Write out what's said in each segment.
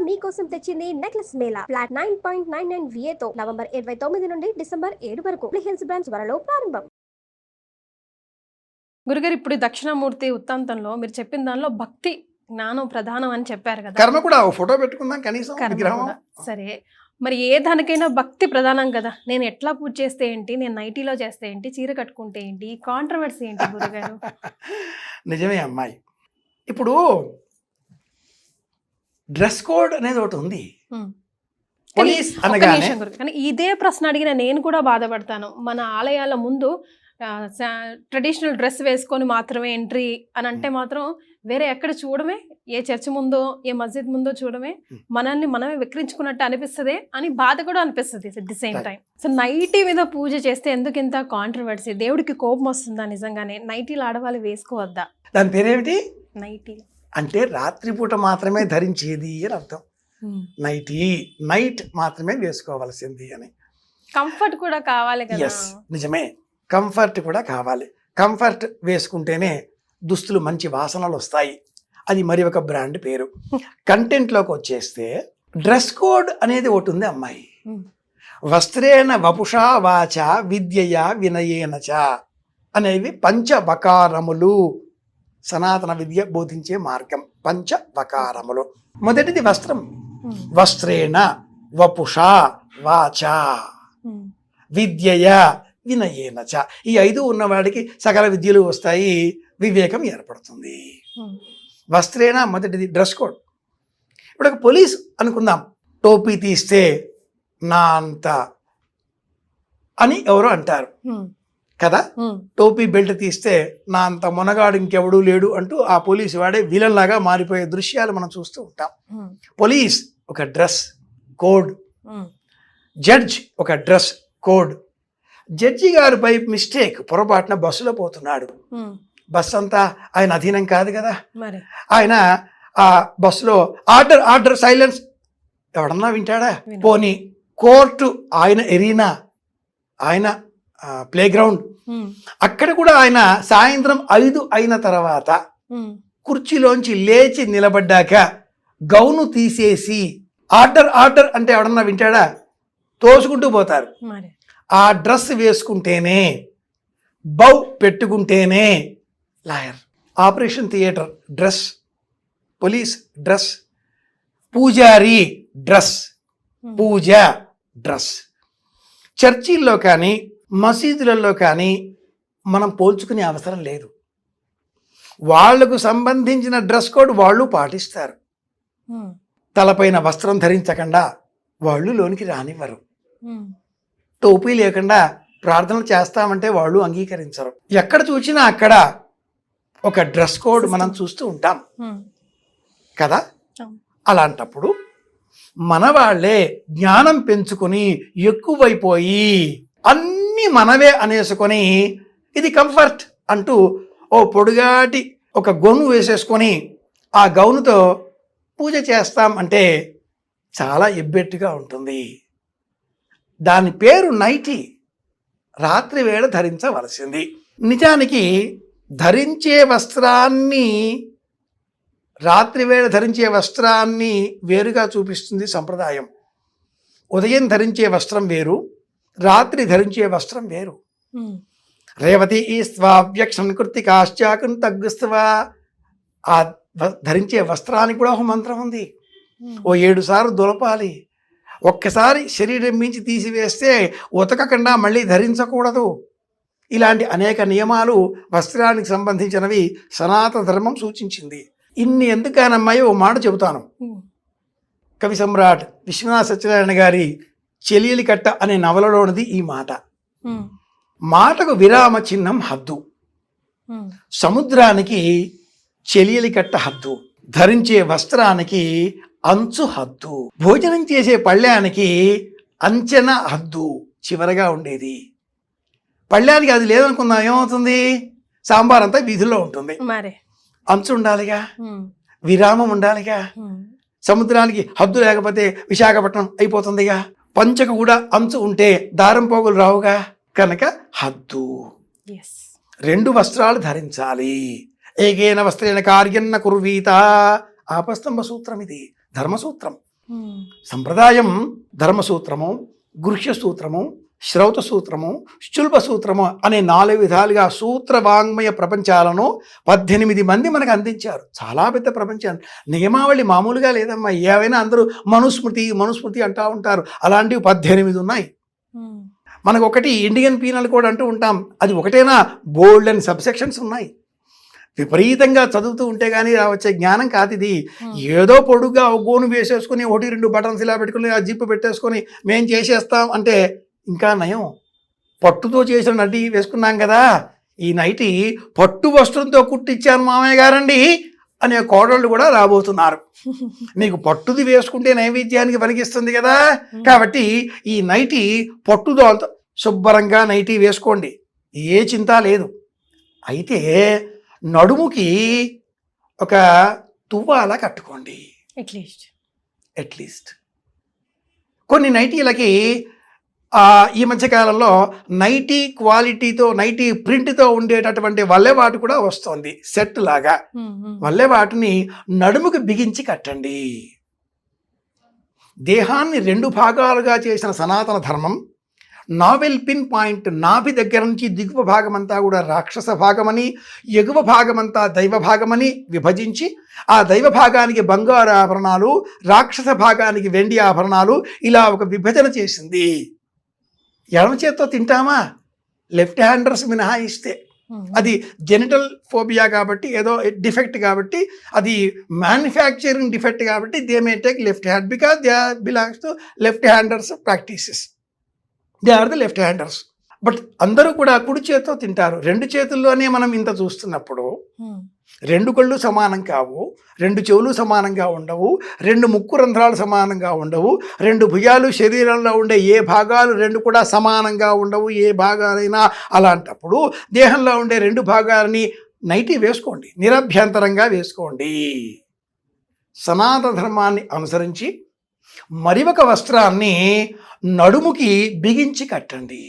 మీకోసం తెచ్చింది necklace Mela flat 9.99 VA తో నవంబర్ 29 నుండి డిసెంబర్ 7 వరకు హిల్స్ బ్రాంచ్ త్వరలో ప్రారంభం. గురుగారు, ఇప్పుడు దక్షిణామూర్తి వృత్తాంతంలో మీరు చెప్పిన దానిలో భక్తి జ్ఞానం ప్రధానం అని చెప్పారు కదా. కర్మ కూడా ఫోటో పెట్టుకుందాం కనీసం విగ్రహం. సరే, మరి ఏ దానికైనా భక్తి ప్రధానం కదా. నేను ఎట్లా పూజ చేస్తే ఏంటి, నేను నైటీలో చేస్తే ఏంటి, చీర కట్టుకుంటే ఏంటి, కాంట్రవర్సీ ఏంటి గురుగారు? నిజమే అమ్మాయి. ఇప్పుడు డ్రెస్ కోడ్ అనేది ఒకటి ఉంది. పోలీస్ అనగానే కానీ ఇదే ప్రశ్న అడిగిన నేను కూడా బాధపడతాను. మన ఆలయాల ముందు ట్రెడిషనల్ డ్రెస్ వేసుకొని మాత్రమే ఎంట్రీ అని అంటే మాత్రం వేరే ఎక్కడ చూడమే, ఏ చర్చ్ ముందో ఏ మస్జిద్ ముందో చూడమే, మనల్ని మనమే విక్రించుకున్నట్టు అనిపిస్తుంది అని బాధ కూడా అనిపిస్తుంది at the same time. So nightie మీద పూజ చేస్తే ఎందుకు ఇంత కాంట్రవర్సీ? దేవుడికి కోపం వస్తుందా నిజంగానే? నైటీలు ఆడవాళ్ళు వేసుకోవద్దా? దాని పేరేమిటి? నైటీ అంటే రాత్రిపూట మాత్రమే ధరించేది అని అర్థం. నైటీ నైట్ మాత్రమే వేసుకోవాల్సింది అని. కంఫర్ట్ కూడా కావాలి కదా. నిజమే, కంఫర్ట్ కూడా కావాలి. కంఫర్ట్ వేసుకుంటేనే దుస్తులు మంచి వాసనలు వస్తాయి. అది మరి ఒక బ్రాండ్ పేరు. కంటెంట్లోకి వచ్చేస్తే డ్రెస్ కోడ్ అనేది ఒకటి ఉంది అమ్మాయి. వస్త్రేణ వపుషా వాచ విద్యయా వినయేన చ అనేవి పంచవకారములు. సనాతన విద్య బోధించే మార్గం పంచవకారములు. మొదటిది వస్త్రం. వస్త్రేణ వపుషా వాచ విద్యయా వినయేన చ. ఈ 5 ఉన్నవాడికి సకల విద్యలు వస్తాయి, వివేకం ఏర్పడుతుంది. వస్త్రేణ మొదటిది డ్రెస్ కోడ్. ఇప్పుడు ఒక పోలీస్ అనుకుందాం, టోపీ తీస్తే నా అంత అని ఎవరో అంటారు కదా. టోపీ బెల్ట్ తీస్తే నా అంత మొనగాడు ఇంకెవడూ లేడు అంటూ ఆ పోలీసు వాడే విలన్ లాగా మారిపోయే దృశ్యాలు మనం చూస్తూ ఉంటాం. పోలీస్ ఒక డ్రెస్ కోడ్, జడ్జ్ ఒక డ్రెస్ కోడ్. జడ్జి గారు బై మిస్టేక్ పొరపాటున బస్సులో పోతున్నాడు. బస్సు అంతా ఆయన అధీనం కాదు కదా. ఆయన ఆ బస్సులో ఆర్డర్ ఆర్డర్ సైలెన్స్ ఎవడన్నా వింటాడా? పోనీ కోర్టు ఆయన ఎరీనా, ఆయన ప్లే గ్రౌండ్, అక్కడ కూడా ఆయన సాయంత్రం 5 అయిన తర్వాత కుర్చీలోంచి లేచి నిలబడ్డాక గౌను తీసేసి ఆర్డర్ ఆర్డర్ అంటే ఎవడన్నా వింటాడా? తోసుకుంటూ పోతారు. ఆ డ్రెస్ వేసుకుంటేనే, బౌ పెట్టుకుంటేనే lawyer. Operation theatre dress, police dress, పూజారి డ్రెస్, పూజ డ్రెస్. చర్చిల్లో కానీ మసీదులలో కానీ మనం పోల్చుకునే అవసరం లేదు. వాళ్లకు సంబంధించిన డ్రెస్ కోడ్ వాళ్ళు పాటిస్తారు. తలపైన వస్త్రం ధరించకుండా వాళ్ళు లోనికి రానివ్వరు. టోపీ లేకుండా ప్రార్థనలు చేస్తామంటే వాళ్ళు అంగీకరించరు. ఎక్కడ చూసినా అక్కడ ఒక డ్రెస్ కోడ్ మనం చూస్తూ ఉంటాం కదా. అలాంటప్పుడు మన వాళ్ళే జ్ఞానం పెంచుకొని ఎక్కువైపోయి అన్నీ మనవే అనేసుకొని ఇది కంఫర్ట్ అంటూ ఓ పొడుగాటి ఒక గౌను వేసేసుకొని ఆ గౌనుతో పూజ చేస్తాం అంటే చాలా ఎబ్బెట్టుగా ఉంటుంది. దాని పేరు నైటీ. రాత్రి వేళ ధరించవలసింది. నిజానికి ధరించే వస్త్రాన్ని, రాత్రి వేళ ధరించే వస్త్రాన్ని వేరుగా చూపిస్తుంది సంప్రదాయం. ఉదయం ధరించే వస్త్రం వేరు, రాత్రి ధరించే వస్త్రం వేరు. రేవతి ఈ స్వావ్యక్షం కృతికాశ్చాకం తగ్గుస్తవా. ఆ ధరించే వస్త్రానికి కూడా ఒక మంత్రం ఉంది. ఓ 7 సార్లు దులపాలి. ఒక్కసారి శరీరం మించి తీసివేస్తే ఉతకకుండా మళ్ళీ ధరించకూడదు. ఇలాంటి అనేక నియమాలు వస్త్రానికి సంబంధించినవి సనాతన ధర్మం సూచించింది. ఇన్ని ఎందుకనమ్మాయి ఓ మాట చెబుతాను. కవి సమ్రాట్ విశ్వనాథ సత్యనారాయణ గారి చెలియలి కట్ట అనే నవలలోనిది ఈ మాట. మాటకు విరామ చిహ్నం హద్దు. సముద్రానికి చెలియలి కట్ట హద్దు. ధరించే వస్త్రానికి అంచు హద్దు. భోజనం చేసే పళ్ళానికి అంచెన హద్దు చివరగా ఉండేది. పళ్ళానికి అది లేదనుకుందాం, ఏమవుతుంది? సాంబార్ అంతా వీధుల్లో ఉంటుంది. అంచు ఉండాలిగా, విరామం ఉండాలిగా. సముద్రానికి హద్దు లేకపోతే విశాఖపట్నం అయిపోతుందిగా. పంచకు కూడా అంచు ఉంటే దారం పోగులు రావుగా. కనుక హద్దు. 2 వస్త్రాలు ధరించాలి. ఏకేన వస్త్రేణ కార్యన్న కుర్వీత. ఆపస్తంభ సూత్రం, ఇది ధర్మసూత్రం. సంప్రదాయం ధర్మసూత్రము, గృహ్య సూత్రము, శ్రౌత సూత్రము, శుల్బ సూత్రము అనే 4 విధాలుగా సూత్ర వాంగ్మయ ప్రపంచాలను 18 మంది మనకు అందించారు. చాలా పెద్ద ప్రపంచం. నియమావళి మామూలుగా లేదమ్మా. ఏవైనా అందరూ మనుస్మృతి అంటూ ఉంటారు. అలాంటివి 18 ఉన్నాయి. మనకు ఒకటి ఇండియన్ పీనల్ కోడ్ అంటూ ఉంటాం. అది ఒకటేనా? బోల్డ్ అండ్ సబ్సెక్షన్స్ ఉన్నాయి. విపరీతంగా చదువుతూ ఉంటే కానీ వచ్చే జ్ఞానం కాదు ఇది. ఏదో పొడుగ్గా ఒక గోను వేసేసుకుని 1-2 బటన్స్ ఇలా పెట్టుకుని ఆ జిప్పు పెట్టేసుకొని మేం చేసేస్తాం అంటే ఇంకా నయం. పట్టుతో చేసిన నటి వేసుకున్నాం కదా, ఈ నైటి పట్టు వస్త్రంతో కుట్టిచ్చాను మామయ్య గారండి అనే కోడళ్ళు కూడా రాబోతున్నారు. మీకు పట్టుది వేసుకుంటే నైవేద్యానికి పనికిస్తుంది కదా, కాబట్టి ఈ నైటి పట్టుదో శుభ్రంగా నైటీ వేసుకోండి, ఏ చింత లేదు. అయితే నడుముకి ఒక తువ్వాల కట్టుకోండి అట్లీస్ట్. కొన్ని నైటీలకి ఈ మధ్యకాలంలో నైటీ క్వాలిటీతో, నైటీ ప్రింట్తో ఉండేటటువంటి వల్లెవాటు కూడా వస్తుంది. సెట్ లాగా వల్లెవాటుని నడుముకి బిగించి కట్టండి. దేహాన్ని 2 భాగాలుగా చేసిన సనాతన ధర్మం నావెల్ పిన్ పాయింట్ నాభి దగ్గర నుంచి దిగువ భాగమంతా కూడా రాక్షస భాగమని, ఎగువ భాగమంతా దైవ భాగమని విభజించి ఆ దైవ భాగానికి బంగారు ఆభరణాలు, రాక్షస భాగానికి వెండి ఆభరణాలు ఇలా ఒక విభజన చేసింది. ఎడమ చేత్తో తింటామా? లెఫ్ట్ హ్యాండర్స్ మినహాయిస్తే. అది జెనిటల్ ఫోబియా కాబట్టి, ఏదో డిఫెక్ట్ కాబట్టి, అది మ్యానుఫ్యాక్చరింగ్ డిఫెక్ట్ కాబట్టి they may take left hand because they belongs to left handers practices. They are the left handers. But అందరూ కూడా కుడి చేతితో తింటారు. 2 చేతుల్లోనే మనం ఇంత చూస్తున్నప్పుడు 2 కళ్ళు సమానం కావు, 2 చెవులు సమానంగా ఉండవు, 2 ముక్కు రంధ్రాలు సమానంగా ఉండవు, 2 భుజాలు శరీరంలో ఉండే ఏ భాగాలు 2 కూడా సమానంగా ఉండవు, ఏ భాగాలైనా. అలాంటప్పుడు దేహంలో ఉండే 2 భాగాలని నైటీ వేసుకోండి, నిరభ్యంతరంగా వేసుకోండి. సనాతన ధర్మాన్ని అనుసరించి మరి ఒక వస్త్రాన్ని నడుముకి బిగించి కట్టండి.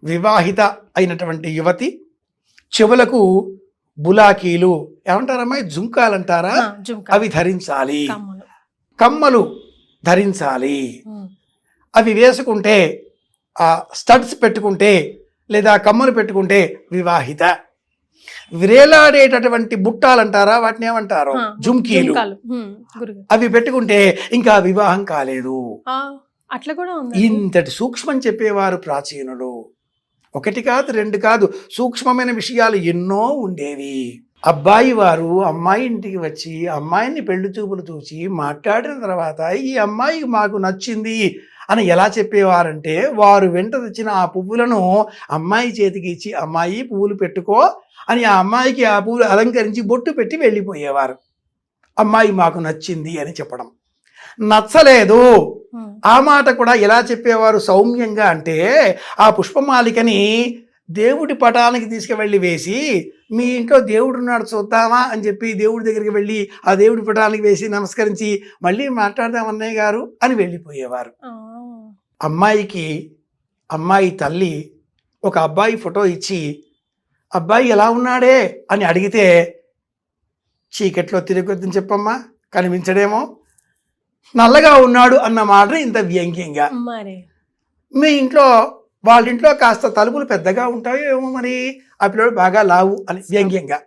వివాహిత అయినటువంటి యువతి చెవులకు బులాకీలు ఏమంటారమ్మా, జుంకాలంటారా, అవి ధరించాలి. కమ్మలు ధరించాలి. అవి వేసుకుంటే, ఆ స్టడ్స్ పెట్టుకుంటే లేదా కమ్మలు పెట్టుకుంటే వివాహిత. విరేలాడేటటువంటి బుట్టాలంటారా, వాటిని ఏమంటారు, జుంకీలు, అవి పెట్టుకుంటే ఇంకా వివాహం కాలేదు. అట్లా కూడా ఉంది. ఇంతటి సూక్ష్మం చెప్పేవారు ప్రాచీనులు. 1 కాదు 2 కాదు, సూక్ష్మమైన విషయాలు ఎన్నో ఉండేవి. అబ్బాయి వారు అమ్మాయి ఇంటికి వచ్చి అమ్మాయిని పెళ్లి చూపులు చూసి మాట్లాడిన తర్వాత ఈ అమ్మాయి మాకు నచ్చింది అని ఎలా చెప్పేవారంటే, వారు వెంట తెచ్చిన ఆ పువ్వులను అమ్మాయి చేతికి ఇచ్చి అమ్మాయి పువ్వులు పెట్టుకో అని ఆ అమ్మాయికి ఆ పువ్వులు అలంకరించి బొట్టు పెట్టి వెళ్ళిపోయేవారు. అమ్మాయి మాకు నచ్చింది అని చెప్పడం. నచ్చలేదు ఆ మాట కూడా ఎలా చెప్పేవారు సౌమ్యంగా అంటే, ఆ పుష్పమాలికని దేవుడి పటానికి తీసుకువెళ్ళి వేసి, మీ ఇంట్లో దేవుడు ఉన్నాడు చూద్దామా అని చెప్పి దేవుడి దగ్గరికి వెళ్ళి ఆ దేవుడి పటానికి వేసి నమస్కరించి మళ్ళీ మాట్లాడదాం అన్నయ్య గారు అని వెళ్ళిపోయేవారు. అమ్మాయికి అమ్మాయి తల్లి ఒక అబ్బాయి ఫోటో ఇచ్చి అబ్బాయి ఎలా ఉన్నాడే అని అడిగితే, చీకట్లో తిరగొద్దని చెప్పమ్మా, కనిపించడేమో, నల్లగా ఉన్నాడు అన్న మాట ఇంత వ్యంగ్యంగా. మీ ఇంట్లో వాళ్ళ ఇంట్లో కాస్త తలుపులు పెద్దగా ఉంటాయో ఏమో, మరి ఆ పిల్లడు బాగా లావు అని వ్యంగ్యంగా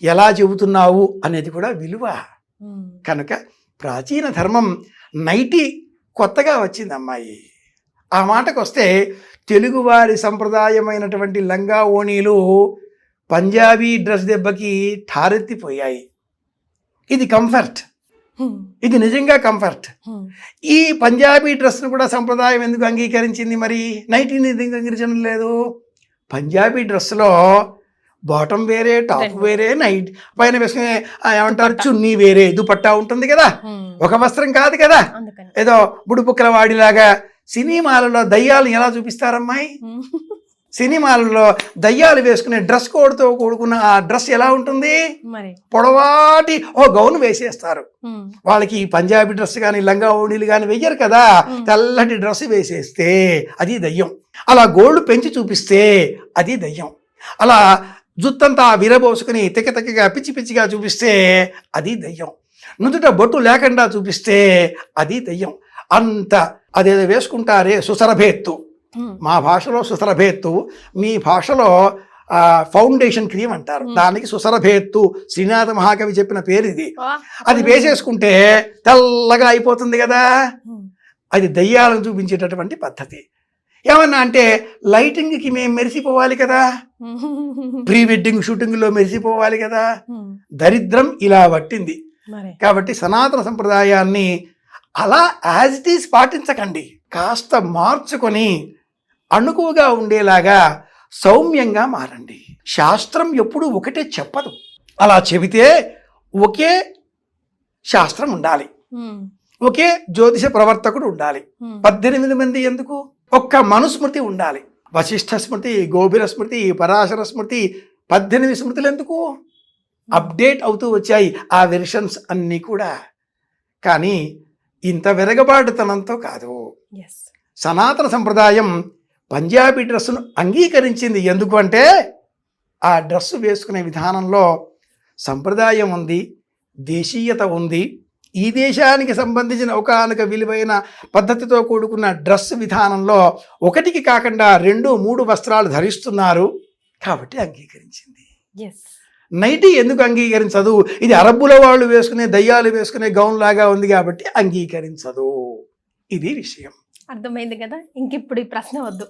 ఎలా చెబుతున్నావు అనేది కూడా విలువ. కనుక ప్రాచీన ధర్మం నైటీ కొత్తగా వచ్చింది అమ్మాయి. ఆ మాటకు వస్తే తెలుగువారి సంప్రదాయమైనటువంటి లంగా ఓణీలు పంజాబీ డ్రెస్ దెబ్బకి ఠారెత్తిపోయాయి. ఇది కంఫర్ట్, ఇది నిజంగా కంఫర్ట్. ఈ పంజాబీ డ్రెస్ను కూడా సంప్రదాయం ఎందుకు అంగీకరించింది, మరి నైటీని ఎందుకు అంగీకరించడం లేదు? పంజాబీ డ్రెస్లో బాటం వేరే, టాప్ వేరే, నైట్ పైన వేసుకునే ఏమంటారు చున్నీ వేరే, దుపట్టా ఉంటుంది కదా, ఒక వస్త్రం కాదు కదా. ఏదో బుడుపుక్కల వాడిలాగా సినిమాలలో దయ్యాలు ఎలా చూపిస్తారమ్మాయి, సినిమాలలో దయ్యాలు వేసుకునే డ్రెస్ కోడ్తో కూడుకున్న ఆ డ్రెస్ ఎలా ఉంటుంది, పొడవాటి ఓ గౌన్ వేసేస్తారు. వాళ్ళకి పంజాబీ డ్రెస్ కానీ లంగా ఓణీలు కానీ వెయ్యరు కదా, తెల్లటి డ్రెస్ వేసేస్తే అది దయ్యం. అలా గోళ్ళు పెంచి చూపిస్తే అది దయ్యం. అలా జుత్తంతా విరబోసుకుని తెక్క తెక్కగా పిచ్చి పిచ్చిగా చూపిస్తే అది దయ్యం. నుదుట బొట్టు లేకుండా చూపిస్తే అది దెయ్యం. అంత అదేదో వేసుకుంటారే సుసరభేత్తు, మా భాషలో సుసరభేత్తు, మీ భాషలో ఫౌండేషన్ క్రీమ్ అంటారు, దానికి సుసరభేత్తు. శ్రీనాథ మహాకవి చెప్పిన పేరు ఇది. అది వేసేసుకుంటే తెల్లగా అయిపోతుంది కదా, అది దయ్యాలను చూపించేటటువంటి పద్ధతి. ఏమన్నా అంటే లైటింగ్కి మేము మెరిసిపోవాలి కదా, ప్రీ వెడ్డింగ్ షూటింగ్లో మెరిసిపోవాలి కదా, దరిద్రం ఇలా పట్టింది. కాబట్టి సనాతన సంప్రదాయాన్ని అలా యాజ్ ఇట్ ఈస్ పాటించకండి, కాస్త మార్చుకొని అణుకువగా ఉండేలాగా సౌమ్యంగా మారండి. శాస్త్రం ఎప్పుడూ ఒకటే చెప్పదు, అలా చెబితే ఒకే శాస్త్రం ఉండాలి, ఒకే జ్యోతిష ప్రవర్తకుడు ఉండాలి. 18 మంది ఎందుకు? ఒక్క మనుస్మృతి ఉండాలి. వశిష్ఠ స్మృతి, గోభిర స్మృతి, పరాశర స్మృతి, 18 స్మృతులు ఎందుకు? అప్డేట్ అవుతూ వచ్చాయి ఆ వెర్షన్స్ అన్నీ కూడా. కానీ ఇంత విరగబాటుతనంతో కాదు. సనాతన సంప్రదాయం పంజాబీ డ్రెస్సును అంగీకరించింది. ఎందుకు అంటే ఆ డ్రెస్సు వేసుకునే విధానంలో సంప్రదాయం ఉంది, దేశీయత ఉంది. ఈ దేశానికి సంబంధించిన ఒకానొక విలువైన పద్ధతితో కూడుకున్న డ్రెస్ విధానంలో ఒకటికి కాకుండా 2-3 వస్త్రాలు ధరిస్తున్నారు కాబట్టి అంగీకరించింది. నైటీ ఎందుకు అంగీకరించదు? ఇది అరబ్బుల వాళ్ళు వేసుకునే, దయ్యాలు వేసుకునే గౌన్ లాగా ఉంది కాబట్టి అంగీకరించదు. ఇది విషయం. అర్థమైంది కదా. ఇంక ఇప్పుడు ఈ ప్రశ్న వద్దు.